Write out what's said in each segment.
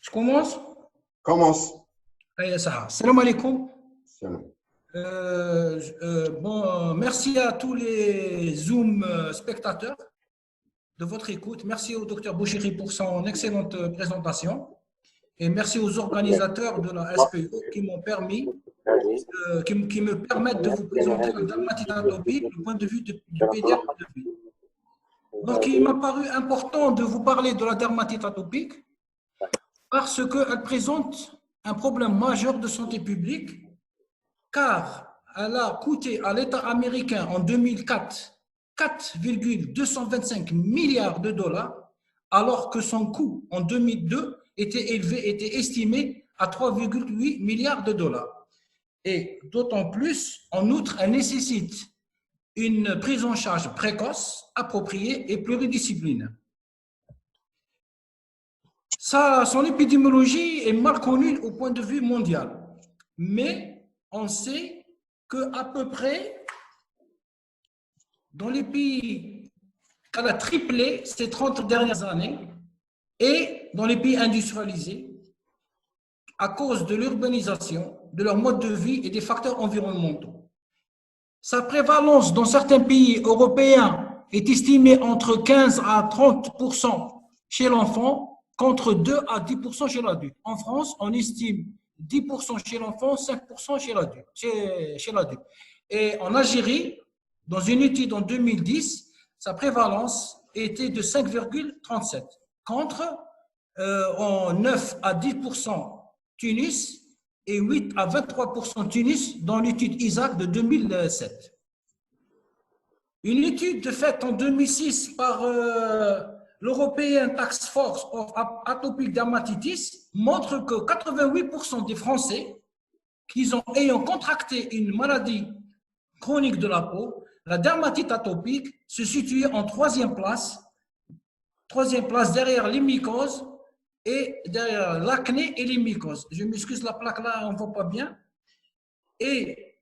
Je commence. Commence. Salam alaikum. Salam. Merci à tous les Zoom spectateurs de votre écoute. Merci au docteur Bouchiri pour son excellente présentation. Et merci aux organisateurs de la SPE qui m'ont permis, qui me permettent de vous présenter la dermatite atopique du point de vue du pédiatre de vie. Donc, il m'a paru important de vous parler de la dermatite atopique parce qu'elle présente un problème majeur de santé publique, car elle a coûté à l'État américain en 2004 4,225 milliards de dollars, alors que son coût en 2002 était estimé à 3,8 milliards de dollars. Et d'autant plus, en outre, elle nécessite une prise en charge précoce, appropriée et pluridisciplinaire. Son épidémiologie est mal connue au point de vue mondial, mais on sait qu'à peu près, dans les pays qu'elle a triplé ces 30 dernières années, et dans les pays industrialisés, à cause de l'urbanisation, de leur mode de vie et des facteurs environnementaux. Sa prévalence dans certains pays européens est estimée entre 15 à 30% chez l'enfant, contre 2 à 10% chez l'adulte. En France, on estime 10% chez l'enfant, 5% chez l'adulte. Et en Algérie, dans une étude en 2010, sa prévalence était de 5,37, contre en 9 à 10% Tunis et 8 à 23% Tunis dans l'étude ISAC de 2007. Une étude faite en 2006 par l'European Task Force of Atopic Dermatitis montre que 88% des Français ayant contracté une maladie chronique de la peau, la dermatite atopique se situait en troisième place derrière les mycoses et derrière l'acné et les mycoses. Je m'excuse, la plaque là, on ne voit pas bien. Et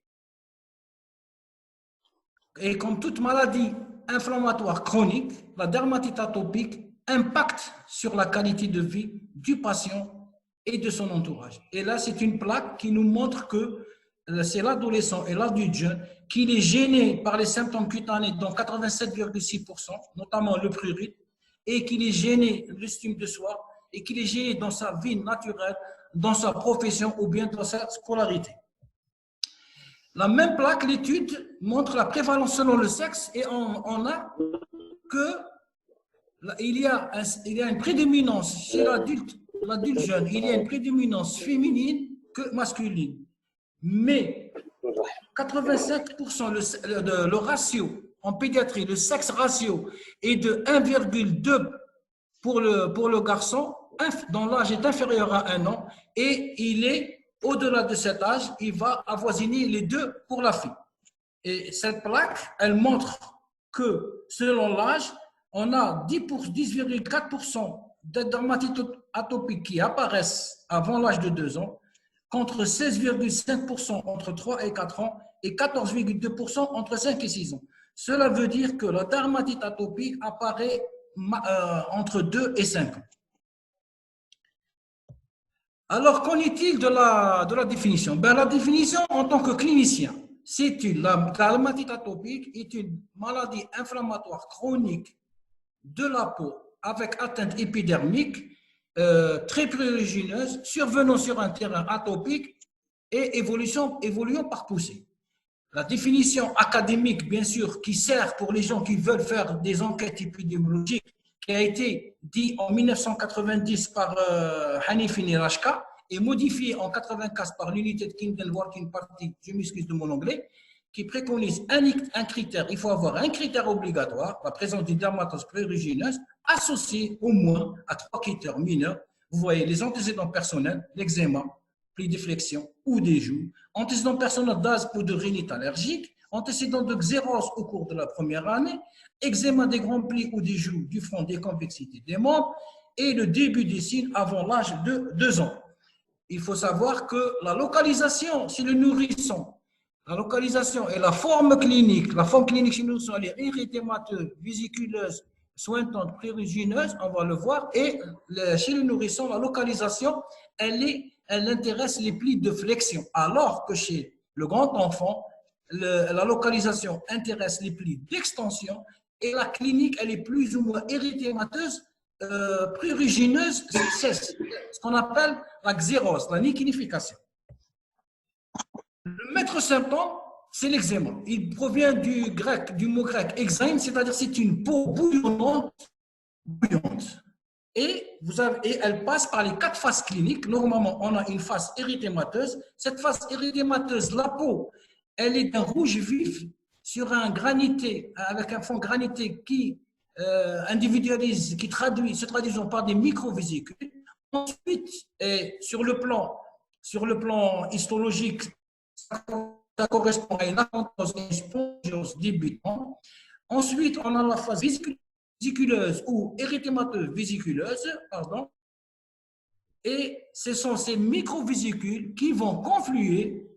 comme toute maladie inflammatoire chronique, la dermatite atopique impacte sur la qualité de vie du patient et de son entourage. Et là, c'est une plaque qui nous montre que c'est l'adolescent et l'adulte jeune qui est gêné par les symptômes cutanés dans 87,6%, notamment le prurite, et qui est gêné l'estime de soi, et qu'il est gêné dans sa vie naturelle, dans sa profession ou bien dans sa scolarité. La même plaque, l'étude montre la prévalence selon le sexe et on a qu'il y a une prédominance chez l'adulte jeune, il y a une prédominance féminine que masculine. Mais 85%, le ratio en pédiatrie, le sexe ratio est de 1,2 pour le garçon, dont l'âge est inférieur à 1 an, et il est au-delà de cet âge, il va avoisiner les 2 pour la fille. Et cette plaque, elle montre que selon l'âge, on a 10,4% de dermatite atopique qui apparaissent avant l'âge de 2 ans, contre 16,5% entre 3 et 4 ans et 14,2% entre 5 et 6 ans. Cela veut dire que la dermatite atopique apparaît entre 2 et 5 ans. Alors, qu'en est-il de la définition? La définition en tant que clinicien, la dermatite atopique est une maladie inflammatoire chronique de la peau avec atteinte épidermique très prurigineuse survenant sur un terrain atopique et évoluant par poussée. La définition académique, bien sûr, qui sert pour les gens qui veulent faire des enquêtes épidémiologiques, qui a été dit en 1990 par Hanif Nirashka et modifié en 1995 par l'unité de Kindle Working Party, je m'excuse de mon anglais, qui préconise un critère. Il faut avoir un critère obligatoire, la présence d'une dermatose prurigineuse, associée au moins à 3 critères mineurs. Vous voyez les antécédents personnels, l'eczéma, plis de flexion ou des joues, antécédents personnels d'asthme ou de rhinite allergique, antécédents de xérose au cours de la première année, eczéma des grands plis ou des joues, du front, des convexités des membres et le début des signes avant l'âge de 2 ans. Il faut savoir que la localisation, c'est le nourrisson. La localisation et la forme clinique chez nous sont les érythémateuses, vésiculeuses, sointantes prurigineuses, on va le voir, et chez le nourrisson, la localisation, elle intéresse les plis de flexion, alors que chez le grand enfant, la localisation intéresse les plis d'extension, et la clinique, elle est plus ou moins érythémateuse, prurigineuse, c'est ce qu'on appelle la xérose, la liquénification. Le maître symptôme, c'est l'eczéma. Il provient du mot grec exème, c'est-à-dire c'est une peau bouillonnante. Et elle passe par les 4 phases cliniques. Normalement, on a une phase érythémateuse. Cette phase érythémateuse, la peau, elle est d'un rouge vif sur un granité, avec un fond granité qui individualise, se traduisant par des microvésicules. Ensuite, sur le plan histologique, ça correspond à une acanthose et une spongiose débutant. Ensuite, on a la phase vésiculeuse ou érythémateuse vésiculeuse, pardon. Et ce sont ces microvésicules qui vont confluer.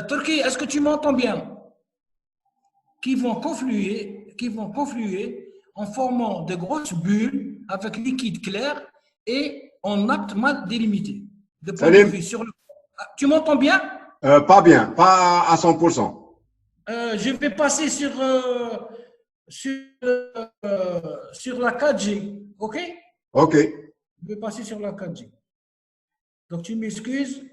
Turki, est-ce que tu m'entends bien? Qui vont confluer en formant de grosses bulles avec liquide clair et en acte mal délimité. De point de vue sur le... Tu m'entends bien? Pas bien, pas à 100%. Je vais passer sur la 4G, ok? Ok. Je vais passer sur la 4G. Donc, tu m'excuses.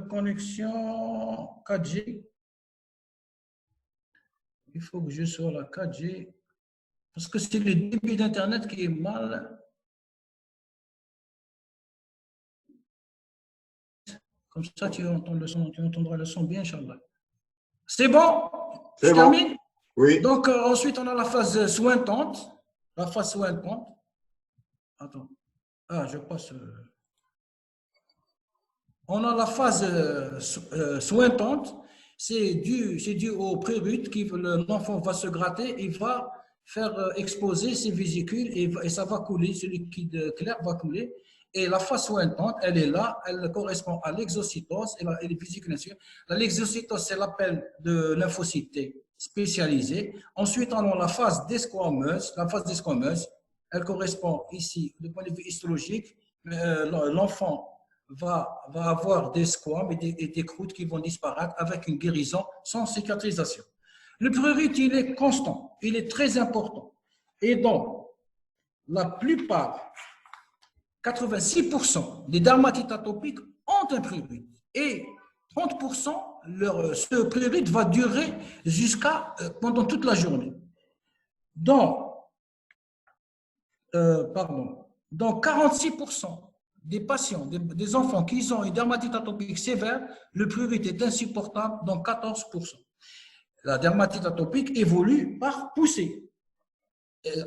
Connexion 4G. Il faut que je sois la 4G. Parce que c'est le débit d'Internet qui est mal. Comme ça, tu entendras le son bien, Inch'Allah. C'est bon? Je termine? Oui. Donc, ensuite, on a la phase sointante. La phase sointante. Attends. Ah, je passe. On a la phase sointante. C'est dû au prérute qui l'enfant va se gratter et va faire exposer ses vésicules et ça va couler, ce liquide clair va couler. Et la phase sointante, elle est là, elle correspond à l'exocytose et les vésicules. L'exocytose, c'est l'appel de lymphocyte T spécialisé. Ensuite, on a la phase desquameuse. La phase desquameuse, elle correspond ici, du point de vue histologique, l'enfant va avoir des squames et des croûtes qui vont disparaître avec une guérison sans cicatrisation. Le prurite, il est constant, il est très important. Et donc, la plupart, 86% des dermatites atopiques ont un prurite. Et 30%, ce prurite va durer pendant toute la journée. Donc, 46% des patients, des enfants qui ont une dermatite atopique sévère, le prurite est insupportable dans 14%. La dermatite atopique évolue par poussée.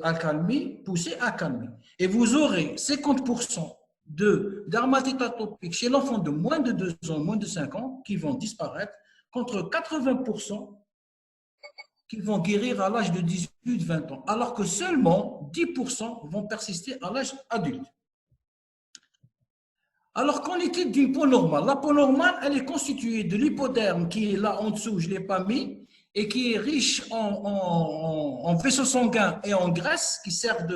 Accalmie, poussée, accalmie. Et vous aurez 50% de dermatite atopique chez l'enfant de moins de 2 ans, moins de 5 ans, qui vont disparaître, contre 80% qui vont guérir à l'âge de 18-20 ans, alors que seulement 10% vont persister à l'âge adulte. Alors qu'en est-il d'une peau normale? La peau normale, elle est constituée de l'hypoderme qui est là en dessous, je ne l'ai pas mis, et qui est riche en vaisseaux sanguins et en graisse qui servent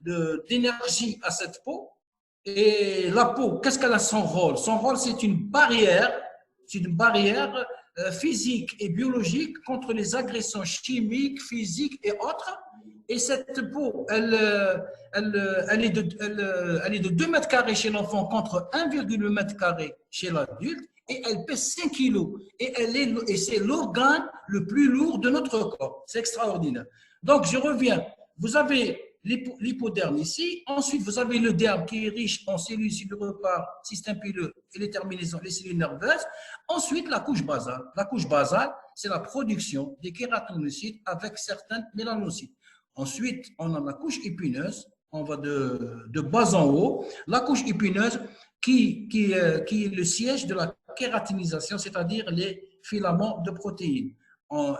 d'énergie à cette peau. Et la peau, qu'est-ce qu'elle a son rôle? Son rôle, c'est une barrière physique et biologique contre les agressions chimiques, physiques et autres. Et cette peau, elle est de 2 mètres carrés chez l'enfant contre 1,8 mètre carré chez l'adulte. Et elle pèse 5 kilos. Et c'est l'organe le plus lourd de notre corps. C'est extraordinaire. Donc, je reviens. Vous avez l'hypoderme ici. Ensuite, vous avez le derme qui est riche en cellules, cellules repas, système pileux et les terminaisons, les cellules nerveuses. Ensuite, la couche basale. La couche basale, c'est la production des kératonocytes avec certains mélanocytes. Ensuite, on a la couche épineuse. On va de bas en haut. La couche épineuse qui est le siège de la kératinisation, c'est-à-dire les filaments de protéines.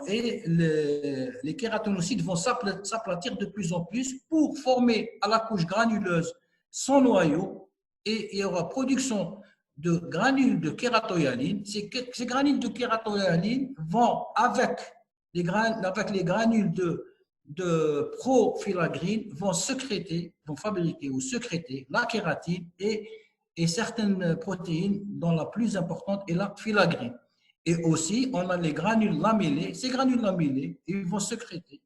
Et les kératonocytes vont s'aplatir de plus en plus pour former à la couche granuleuse son noyau et il y aura production de granules de kératoïaline. Ces granules de kératoïaline vont avec avec les granules de profilagrine vont fabriquer ou sécréter la kératine et certaines protéines, dont la plus importante est la filagrine. Et aussi, on a les granules lamellées. Ces granules lamellées, ils vont sécréter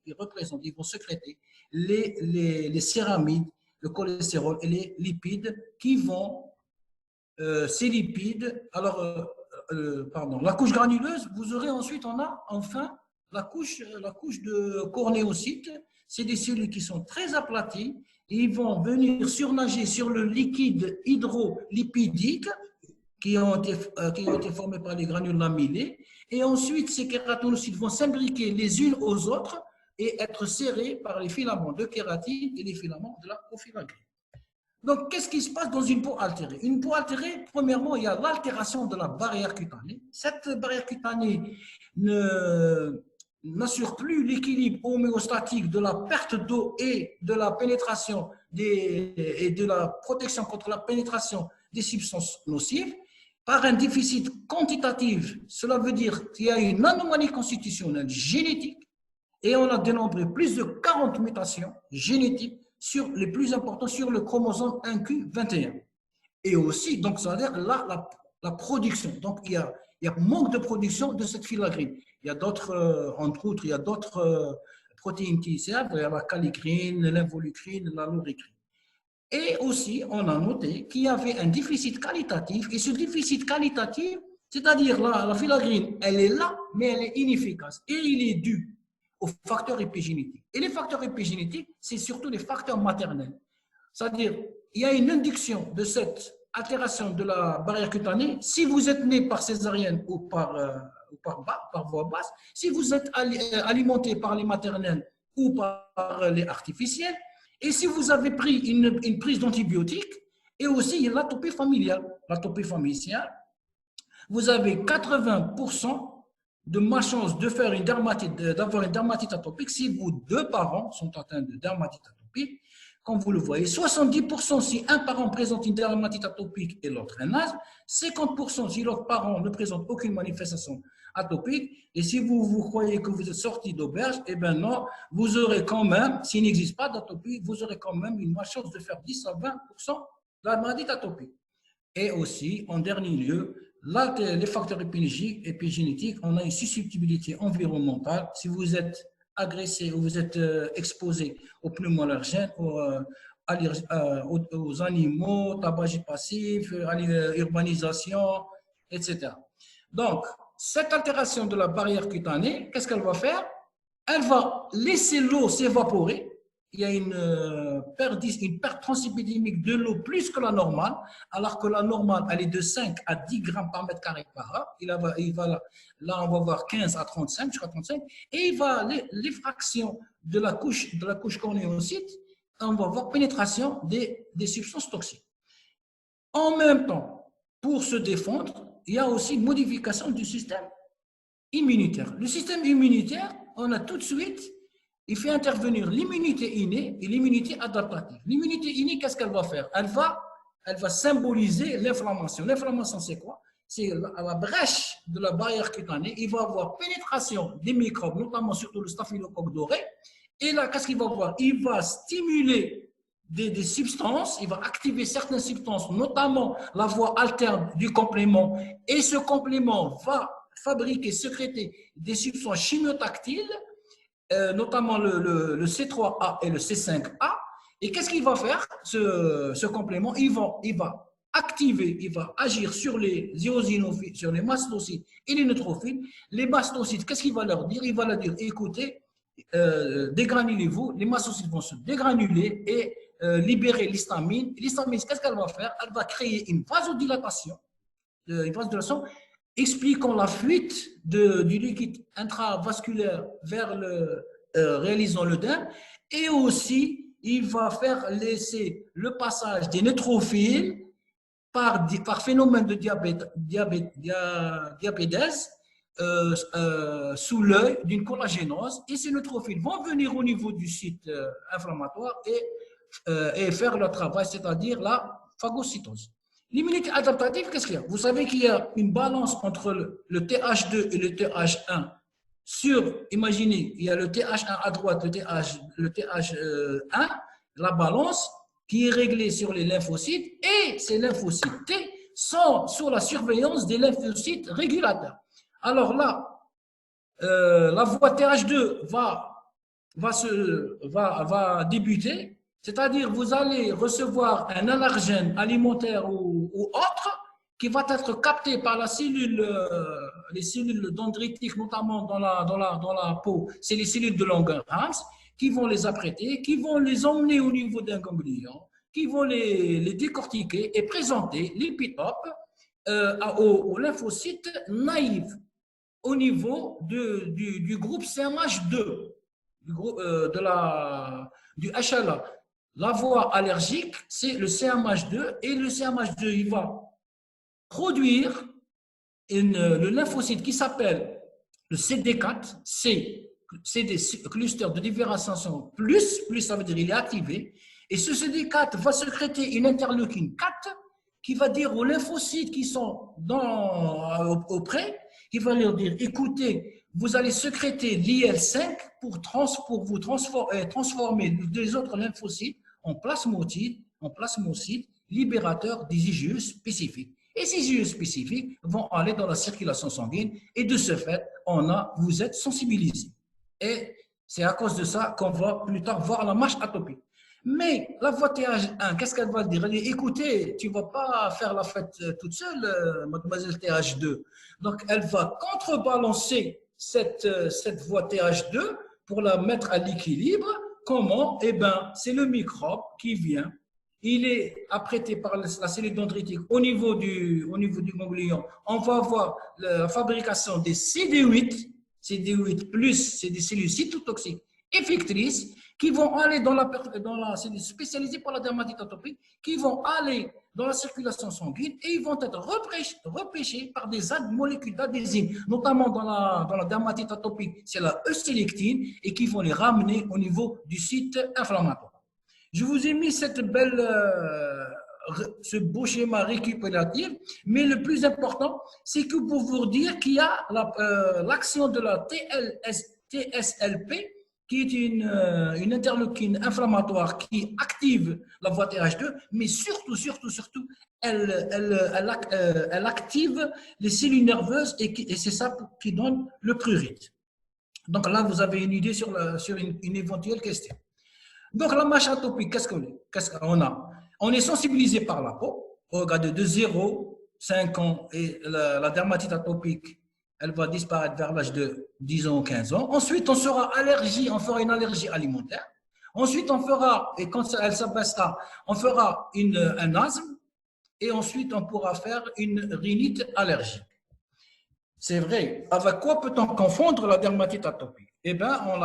les céramides, le cholestérol et les lipides qui vont, ces lipides, la couche granuleuse, vous aurez ensuite, on a enfin la couche de cornéocytes. C'est des cellules qui sont très aplaties et ils vont venir surnager sur le liquide hydrolipidique qui ont été formés par les granules lamellées. Et ensuite, ces kératonocytes vont s'imbriquer les unes aux autres et être serrés par les filaments de kératine et les filaments de la profilagrine. Donc, qu'est-ce qui se passe dans une peau altérée? Une peau altérée, premièrement, il y a l'altération de la barrière cutanée. Cette barrière cutanée n'assure plus l'équilibre homéostatique de la perte d'eau et de la pénétration et de la protection contre la pénétration des substances nocives. Par un déficit quantitatif, cela veut dire qu'il y a une anomalie constitutionnelle génétique et on a dénombré plus de 40 mutations génétiques sur les plus importants sur le chromosome 1q21. Et aussi, donc ça veut dire la production. Donc il y a manque de production de cette filagrine. Il y a d'autres, entre autres, il y a d'autres protéines qui servent, il y a la kallikrine, l'involucrine, la loricrine. Et aussi, on a noté qu'il y avait un déficit qualitatif, et ce déficit qualitatif, c'est-à-dire la filagrine, elle est là, mais elle est inefficace, et il est dû aux facteurs épigénétiques. Et les facteurs épigénétiques, c'est surtout les facteurs maternels. C'est-à-dire, il y a une induction de cette altération de la barrière cutanée si vous êtes né par césarienne ou par voie basse, si vous êtes alimenté par les maternelles ou par les artificiels, et si vous avez pris une prise d'antibiotiques, et aussi l'atopie familiale. L'atopie familiale, vous avez 80% de malchance d'avoir une dermatite atopique si vos deux parents sont atteints de dermatite atopique. Comme vous le voyez, 70% si un parent présente une dermatite atopique et l'autre un asthme, 50% si l'autre parent ne présente aucune manifestation atopique. Et si vous croyez que vous êtes sorti d'auberge, eh bien non, vous aurez quand même, s'il n'existe pas d'atopie, vous aurez quand même une malchance de faire 10 à 20% de la maladie atopique. Et aussi, en dernier lieu, les facteurs épigénétiques, on a une susceptibilité environnementale. Si vous êtes agressé ou vous êtes exposé aux pneumoallergènes, aux animaux, tabagisme passif, urbanisation, etc. Donc, cette altération de la barrière cutanée, qu'est-ce qu'elle va faire? Elle va laisser l'eau s'évaporer. Il y a une perte translipidémique de l'eau plus que la normale, alors que la normale, elle est de 5 à 10 grammes par mètre carré par heure. Là, on va voir 15 à 35, jusqu'à 35. Et l'effraction de la couche cornéocyte, on va voir pénétration des substances toxiques. En même temps, pour se défendre, il y a aussi une modification du système immunitaire. Le système immunitaire, on a tout de suite, il fait intervenir l'immunité innée et l'immunité adaptative. L'immunité innée, qu'est-ce qu'elle va faire? Elle va symboliser l'inflammation. L'inflammation, c'est quoi? C'est à la brèche de la barrière cutanée, il va avoir pénétration des microbes, notamment surtout le staphylocoque doré. Et là, qu'est-ce qu'il va voir? Il va stimuler des substances, il va activer certaines substances, notamment la voie alterne du complément. Et ce complément va fabriquer, sécréter des substances chimiotactiles, notamment le C3A et le C5A. Et qu'est-ce qu'il va faire, ce complément? Il va activer, il va agir sur les éosinophiles, sur les mastocytes et les neutrophiles. Les mastocytes, qu'est-ce qu'il va leur dire? Il va leur dire, écoutez, dégranulez-vous, les mastocytes vont se dégranuler et libérer l'histamine. L'histamine, qu'est-ce qu'elle va faire? Elle va créer une vasodilatation, expliquant la fuite du liquide intravasculaire vers réalisant l'œdème, et aussi il va faire laisser le passage des neutrophiles par phénomène de diabédèse sous l'œil d'une collagénose, et ces neutrophiles vont venir au niveau du site inflammatoire et faire leur travail, c'est-à-dire la phagocytose. L'immunité adaptative, qu'est-ce qu'il y a? Vous savez qu'il y a une balance entre le TH2 et le TH1 imaginez, il y a le TH1 à droite, le TH1, la balance qui est réglée sur les lymphocytes, et ces lymphocytes T sont sous la surveillance des lymphocytes régulateurs. Alors là, la voie TH2 va débuter, c'est-à-dire vous allez recevoir un allergène alimentaire ou autre qui va être capté par les cellules dendritiques, notamment dans la peau, c'est les cellules de Langerhans, qui vont les apprêter, qui vont les emmener au niveau d'un ganglion, qui vont les décortiquer et présenter l'épitope aux lymphocytes naïfs au niveau du groupe CMH2, du HLA. La voie allergique, c'est le CMH2, et le CMH2, il va produire le lymphocyte qui s'appelle le CD4, c'est des clusters de différenciation plus ça veut dire il est activé, et ce CD4 va sécréter une interleukine 4 qui va dire aux lymphocytes qui sont auprès, qui va leur dire, écoutez, vous allez sécréter l'IL5 pour vous transformer les autres lymphocytes en plasmocytes libérateurs des IgE spécifiques. Et ces IgE spécifiques vont aller dans la circulation sanguine, et de ce fait, vous êtes sensibilisé. Et c'est à cause de ça qu'on va plus tard voir la marche atopique. Mais la voie TH1, qu'est-ce qu'elle va dire? Elle dit, écoutez, tu ne vas pas faire la fête toute seule, mademoiselle TH2. Donc, elle va contrebalancer cette voie TH2 pour la mettre à l'équilibre. Comment? Eh bien, c'est le microbe qui vient. Il est apprêté par la cellule dendritique au niveau du ganglion. On va avoir la fabrication des CD8. CD8+, c'est des cellules cytotoxiques effectrices qui vont aller c'est spécialisé pour la dermatite atopique, qui vont aller dans la circulation sanguine, et ils vont être repêchés par des molécules d'adhésine, notamment dans la dermatite atopique, c'est la E-sélectine, et qui vont les ramener au niveau du site inflammatoire. Je vous ai mis ce beau schéma récupératif, mais le plus important, c'est que pour vous dire qu'il y a l'action de la TSLP, qui est une interleukine inflammatoire qui active la voie TH2, mais surtout, elle active les cellules nerveuses, et c'est ça qui donne le prurite. Donc là, vous avez une idée sur une éventuelle question. Donc, la marche atopique, qu'est-ce qu'on a? On est sensibilisé par la peau. Regardez, de 0,5 ans, et la dermatite atopique, elle va disparaître vers l'âge de 10 ans ou 15 ans. Ensuite, on fera une allergie alimentaire. Ensuite, et quand elle s'abaissera, on fera un asthme. Et ensuite, on pourra faire une rhinite allergique. C'est vrai. Avec quoi peut-on confondre la dermatite atopique? Eh bien, on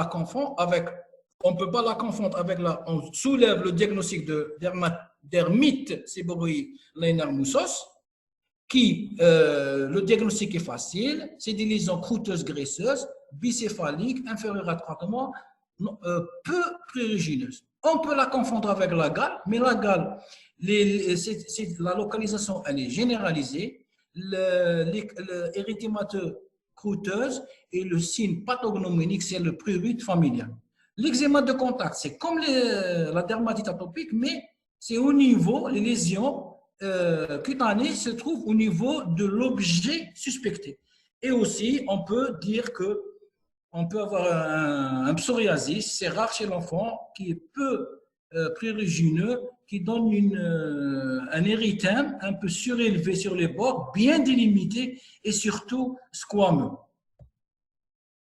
ne peut pas la confondre avec on soulève le diagnostic de dermite séborrhéique Lehner-Moussos, qui, le diagnostic est facile, c'est des lésions croûteuses graisseuses, bicéphaliques, inférieures à 30 mois, peu prurigineuses. On peut la confondre avec la gale, mais la gale, la localisation, elle est généralisée. L'érythémateux croûteuse et le signe pathognomonique, c'est le prurite familial. L'eczéma de contact, c'est comme la dermatite atopique, mais c'est au niveau, les lésions cutanées se trouvent au niveau de l'objet suspecté. Et aussi, on peut dire qu'on peut avoir un psoriasis, c'est rare chez l'enfant, qui est peu prurigineux, qui donne un érythème un peu surélevé sur les bords, bien délimité et surtout squameux.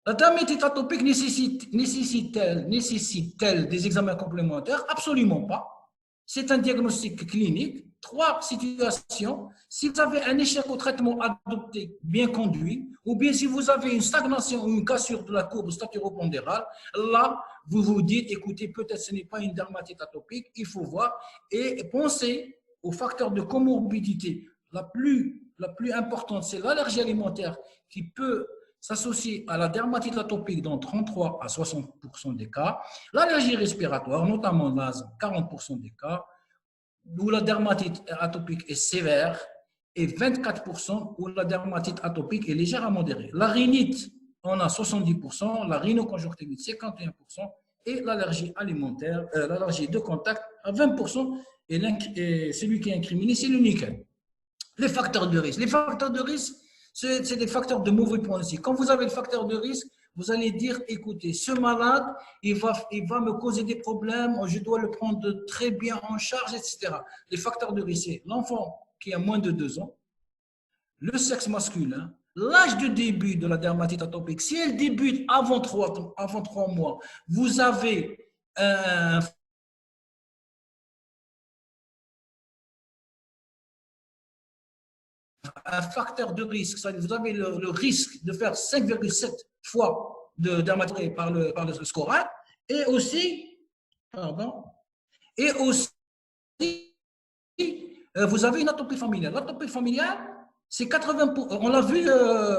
La dermatite atopique nécessite-t-elle des examens complémentaires? Absolument pas. C'est un diagnostic clinique. 3 situations. Si vous avez un échec au traitement adopté bien conduit, ou bien si vous avez une stagnation ou une cassure de la courbe staturo-pondérale, là, vous vous dites, écoutez, peut-être ce n'est pas une dermatite atopique, il faut voir, et pensez aux facteurs de comorbidité. La plus importante, c'est l'allergie alimentaire qui peut s'associe à la dermatite atopique dans 33 à 60% des cas, l'allergie respiratoire, notamment l'asthme, 40% des cas, où la dermatite atopique est sévère, et 24% où la dermatite atopique est légère à modérée. La rhinite, on a 70%, la rhinoconjonctivite 51% et l'allergie alimentaire, l'allergie de contact à 20%. Et celui qui est incriminé, c'est le nickel. Les facteurs de risque. Les facteurs de risque, c'est des facteurs de mauvais point aussi. Quand vous avez le facteur de risque, vous allez dire, écoutez, ce malade, il va me causer des problèmes, je dois le prendre très bien en charge, etc. Les facteurs de risque, c'est l'enfant qui a moins de 2 ans, le sexe masculin, l'âge de début de la dermatite atopique. Si elle débute avant 3 mois, vous avez un facteur de risque, vous avez le risque de faire 5,7 fois de dermatite par le SCORAD, et aussi, vous avez une atopie familiale. L'atopie familiale, c'est 80%. On l'a vu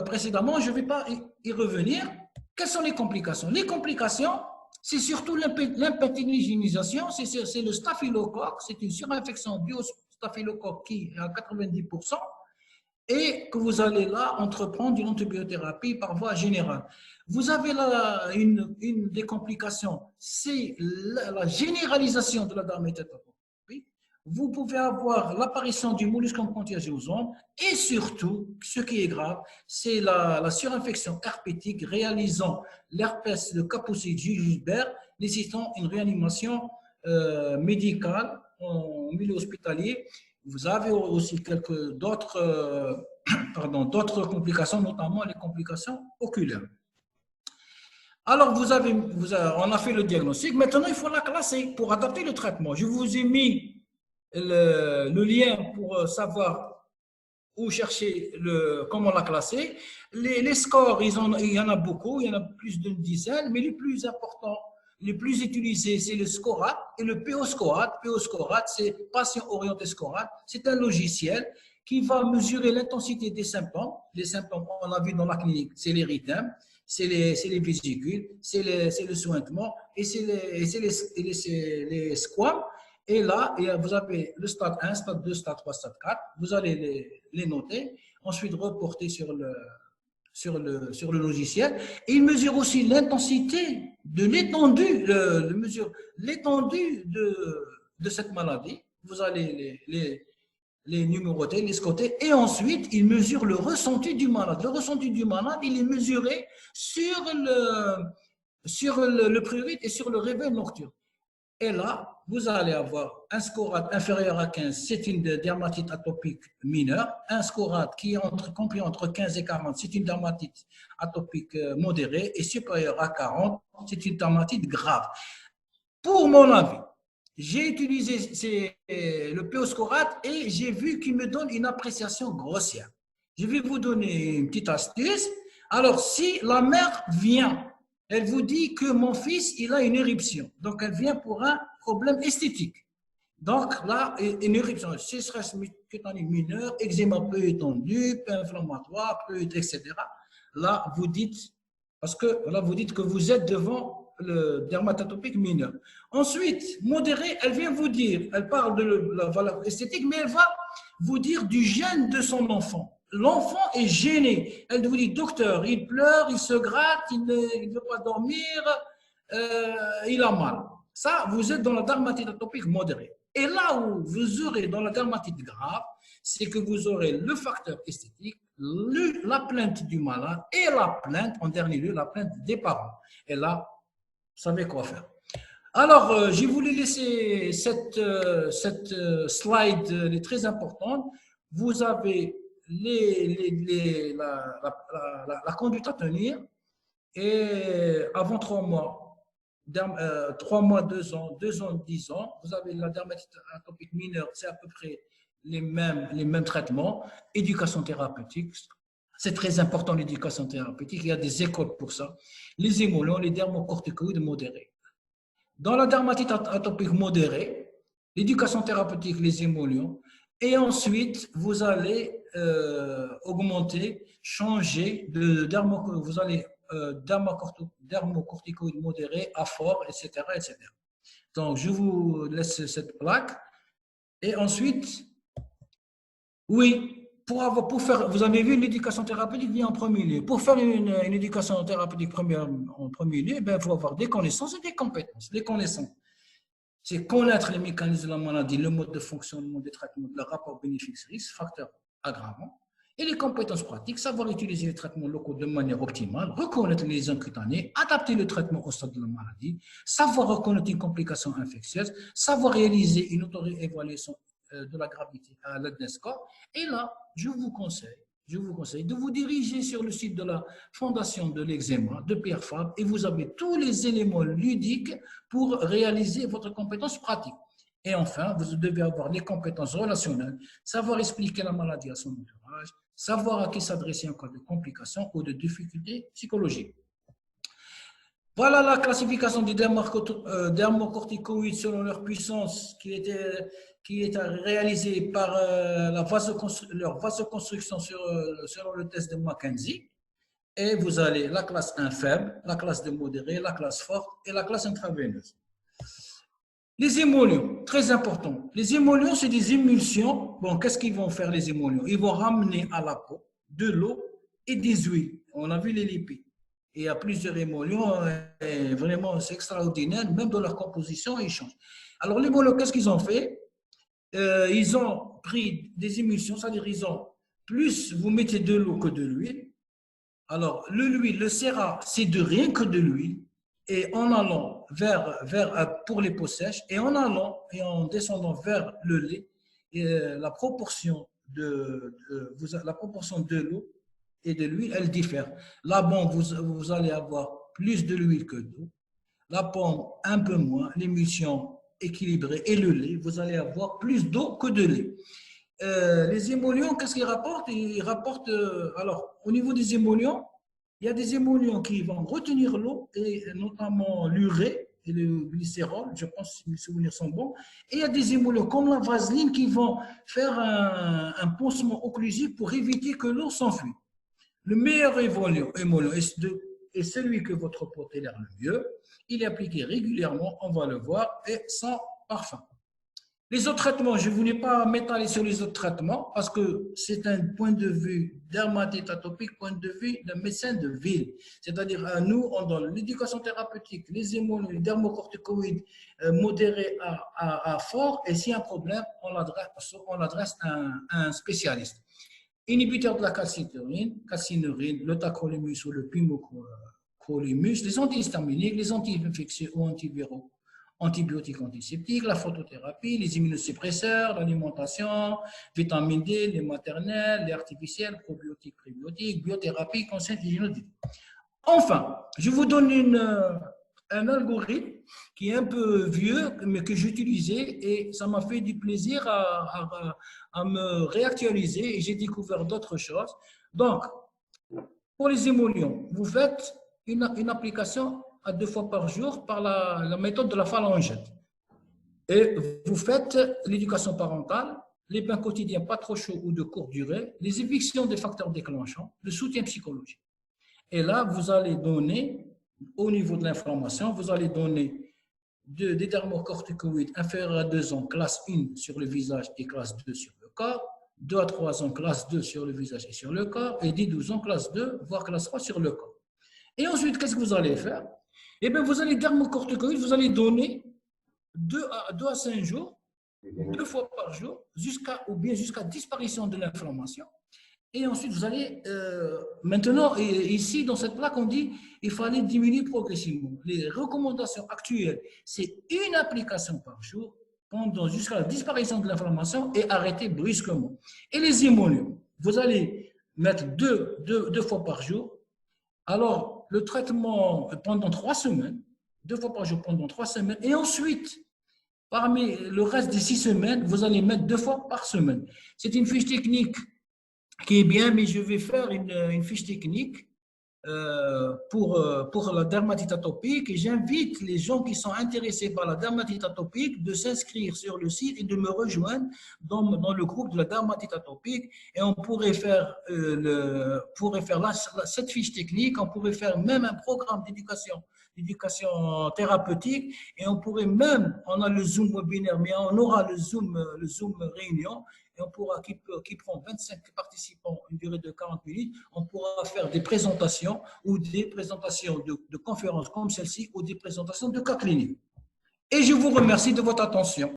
précédemment, je ne vais pas y revenir. Quelles sont les complications? Les complications, c'est surtout l'impétinisation, c'est le staphylocoque, c'est une surinfection du staphylocoque qui est à 90%. Et que vous allez là entreprendre une antibiothérapie par voie générale. Vous avez là une des complications, c'est la généralisation de la dermatite atopique. Vous pouvez avoir l'apparition du molluscum contagiosum et surtout, ce qui est grave, c'est la surinfection herpétique réalisant l'herpès de Kaposi-Guilbert, nécessitant une réanimation médicale en milieu hospitalier. Vous avez aussi d'autres complications, notamment les complications oculaires. Alors, on a fait le diagnostic. Maintenant, il faut la classer pour adapter le traitement. Je vous ai mis le lien pour savoir où chercher comment la classer. Les scores, il y en a beaucoup, il y en a plus d'une dizaine, mais les plus importants, les plus utilisés, c'est le SCORAD et le PO-SCORAD. PO-SCORAD, c'est patient orienté SCORAD. C'est un logiciel qui va mesurer l'intensité des symptômes. Les symptômes, on a vu dans la clinique, c'est l'érythème, c'est les vésicules, c'est le suintement et c'est les squames. Et là, vous avez le stade 1, stade 2, stade 3, stade 4. Vous allez les noter, ensuite reporter sur le logiciel. Et il mesure aussi l'intensité de l'étendue, mesure l'étendue de cette maladie. Vous allez les numéroter, les scoter, et ensuite, il mesure le ressenti du malade. Le ressenti du malade, il est mesuré sur le prurite et sur le réveil nocturne. Et là, vous allez avoir un SCORAD inférieur à 15, c'est une dermatite atopique mineure. Un SCORAD qui est compris entre 15 et 40, c'est une dermatite atopique modérée. Et supérieur à 40, c'est une dermatite grave. Pour mon avis, j'ai utilisé le PO-SCORAD et j'ai vu qu'il me donne une appréciation grossière. Je vais vous donner une petite astuce. Alors, si la mère vient, elle vous dit que mon fils, il a une éruption. Donc, elle vient pour un problème esthétique. Donc, là, une éruption, sécheresse cutanée mineure, eczéma peu étendu, peu inflammatoire, etc. Là, vous dites, parce que là, vous dites que vous êtes devant le dermatite atopique mineur. Ensuite, modérée, elle vient vous dire, elle parle de la valeur esthétique, mais elle va vous dire du gène de son enfant. L'enfant est gêné. Elle vous dit, docteur, il pleure, il se gratte, il ne veut pas dormir, il a mal. Ça, vous êtes dans la dermatite atopique modérée. Et là où vous aurez dans la dermatite grave, c'est que vous aurez le facteur esthétique, la plainte du malade et la plainte, en dernier lieu, la plainte des parents. Et là, vous savez quoi faire. Alors, j'ai voulu laisser cette slide, elle est très importante. Vous avez la conduite à tenir et avant 3 mois, 3 mois, 2 ans, 2 ans, 10 ans, vous avez la dermatite atopique mineure, c'est à peu près les mêmes traitements. Éducation thérapeutique, c'est très important l'éducation thérapeutique, il y a des écoles pour ça. Les émollients, les dermocorticoïdes modérés. Dans la dermatite atopique modérée, l'éducation thérapeutique, les émollients, et ensuite, vous allez augmenter, changer de vous allez dermocorticoïdes modérés à fort, etc., etc. Donc, je vous laisse cette plaque. Et ensuite, oui, pour faire, vous avez vu, l'éducation thérapeutique vient en premier lieu. Pour faire une éducation thérapeutique en premier lieu, il faut avoir des connaissances et des compétences. Les connaissances, c'est connaître les mécanismes de la maladie, le mode de fonctionnement des traitements, le rapport bénéfice-risque, facteurs aggravants. Et les compétences pratiques, savoir utiliser les traitements locaux de manière optimale, reconnaître les lésions cutanées, adapter le traitement au stade de la maladie, savoir reconnaître une complication infectieuse, savoir réaliser une auto-évaluation de la gravité à l'aide d'un score. Et là, je vous conseille de vous diriger sur le site de la Fondation de l'eczéma de Pierre Fabre et vous avez tous les éléments ludiques pour réaliser votre compétence pratique. Et enfin, vous devez avoir les compétences relationnelles, savoir expliquer la maladie à son entourage, savoir à qui s'adresser en cas de complications ou de difficultés psychologiques. Voilà la classification des dermocorticoïdes selon leur puissance qui est réalisée par leur vasoconstruction selon le test de Mackenzie. Et vous avez la classe 1 faible, la classe 2 modérée, la classe forte et la classe intraveineuse. Les émollients, très important. Les émollients, c'est des émulsions. Bon, qu'est-ce qu'ils vont faire les émollients? Ils vont ramener à la peau de l'eau et des huiles. On a vu les lipides. Et il y a plusieurs émollients, et vraiment, c'est extraordinaire. Même dans leur composition, ils changent. Alors, les émollients, qu'est-ce qu'ils ont fait? Ils ont pris des émulsions, c'est-à-dire ils ont plus vous mettez de l'eau que de l'huile. Alors, l'huile, le sérat, c'est de rien que de l'huile. Et en allant pour les peaux sèches, et en allant et en descendant vers le lait, la proportion de l'eau et de l'huile, elle diffère. La bombe, vous allez avoir plus de l'huile que d'eau. La pomme, un peu moins. L'émulsion équilibrée et le lait, vous allez avoir plus d'eau que de lait. Les émollients, qu'est-ce qu'ils rapportent? Ils rapportent, alors, au niveau des émollients, il y a des émollients qui vont retenir l'eau, et notamment l'urée et le glycérol, je pense que mes souvenirs sont bons. Et il y a des émollients comme la vaseline qui vont faire un pansement occlusif pour éviter que l'eau s'enfuit. Le meilleur émollient est celui que votre peau tolère le mieux. Il est appliqué régulièrement, on va le voir, et sans parfum. Les autres traitements, je ne voulais pas m'étaler sur les autres traitements parce que c'est un point de vue dermatite atopique, point de vue d'un médecin de ville. C'est-à-dire, nous, on donne l'éducation thérapeutique, les émollients, les dermocorticoïdes modérés à fort, et s'il y a un problème, on l'adresse à un spécialiste. Inhibiteur de la calcinurine, le tacrolimus ou le pimecrolimus, les antihistaminiques, les anti-infectieux ou antiviraux, antibiotiques, antiseptiques, la photothérapie, les immunosuppresseurs, l'alimentation, vitamine D, les maternelles, les artificiels, probiotiques, prébiotiques, biothérapie, conseil hygiénique. Enfin, je vous donne un algorithme qui est un peu vieux, mais que j'utilisais et ça m'a fait du plaisir à me réactualiser et j'ai découvert d'autres choses. Donc, pour les émollients, vous faites une application à 2 fois par jour par la méthode de la phalangette. Et vous faites l'éducation parentale, les bains quotidiens pas trop chauds ou de courte durée, les évictions des facteurs déclenchants, le soutien psychologique. Et là, vous allez donner, au niveau de l'inflammation, vous allez donner des dermocorticoïdes inférieurs à 2 ans, classe 1 sur le visage et classe 2 sur le corps, 2 à 3 ans, classe 2 sur le visage et sur le corps, et 10-12 ans, classe 2, voire classe 3 sur le corps. Et ensuite, qu'est-ce que vous allez faire? Eh bien, vous allez dermocorticoïdes, vous allez donner 2 à 5 jours, 2 fois par jour, jusqu'à disparition de l'inflammation. Et ensuite, vous allez, maintenant, ici, dans cette plaque, on dit qu'il fallait diminuer progressivement. Les recommandations actuelles, c'est une application par jour jusqu'à la disparition de l'inflammation et arrêter brusquement. Et les émollients, vous allez mettre 2 fois par jour. Alors, le traitement pendant 3 semaines, 2 fois par jour pendant 3 semaines, et ensuite, parmi le reste des 6 semaines, vous allez mettre 2 fois par semaine. C'est une fiche technique qui est bien, mais je vais faire une fiche technique pour la dermatite atopique et j'invite les gens qui sont intéressés par la dermatite atopique de s'inscrire sur le site et de me rejoindre dans le groupe de la dermatite atopique et on pourrait faire, cette fiche technique, on pourrait faire même un programme d'éducation thérapeutique et on pourrait même, on a le Zoom webinaire, mais on aura le Zoom réunion et on pourra, qui prend 25 participants, une durée de 40 minutes, on pourra faire des présentations ou des présentations de conférences comme celle-ci ou des présentations de cas cliniques. Et je vous remercie de votre attention.